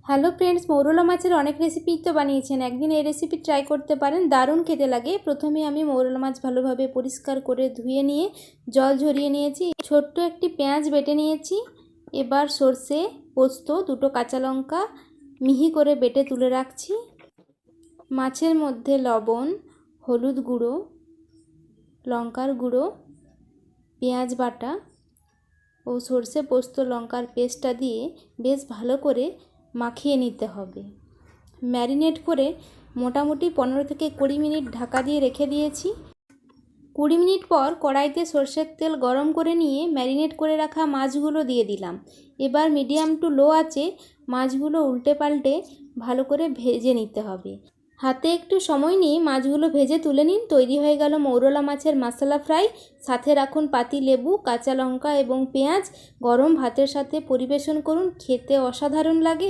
Hello friends, মৌরলা মাছের অনেক recipe তো বানিয়েছেন, একদিন এই রেসিপি ট্রাই করতে পারেন, দারুণ খেতে লাগে। প্রথমে আমি মৌরলা মাছ ভালোভাবে পরিষ্কার করে ধুয়ে নিয়ে জল ঝরিয়ে নিয়েছি। ছোট্ট একটি পেঁয়াজ বেটে নিয়েছি। এবার সর্ষে, পোস্ত, দুটো কাঁচা লঙ্কা মিহি করে বেটে তুলে রাখছি। মাছের মধ্যে লবণ, হলুদ গুঁড়ো, লঙ্কার গুঁড়ো, পেঁয়াজ বাটা ও সর্ষে পোস্ত লঙ্কার পেস্টটা দিয়ে বেশ ভালো করে মাখিয়ে নিতে হবে। ম্যারিনেট করে মোটামুটি 15 থেকে 20 মিনিট ঢাকা দিয়ে রেখে দিয়েছি। 20 মিনিট পর কড়াইতে সর্ষের তেল গরম করে নিয়ে ম্যারিনেট করে রাখা মাছগুলো দিয়ে দিলাম। এবার মিডিয়াম টু লো আঁচে মাছগুলো উল্টে পাল্টে ভালো করে ভেজে নিতে হবে। হাতে একটু সময় নিয়ে মাছগুলো ভেজে তুলে নিন। তৈরি হয়ে গেল মৌরলা মাছের মশলা ফ্রাই। সাথে রাখুন পাতি লেবু, কাঁচা লঙ্কা এবং পেঁয়াজ। গরম ভাতের সাথে পরিবেশন করুন, খেতে অসাধারণ লাগে।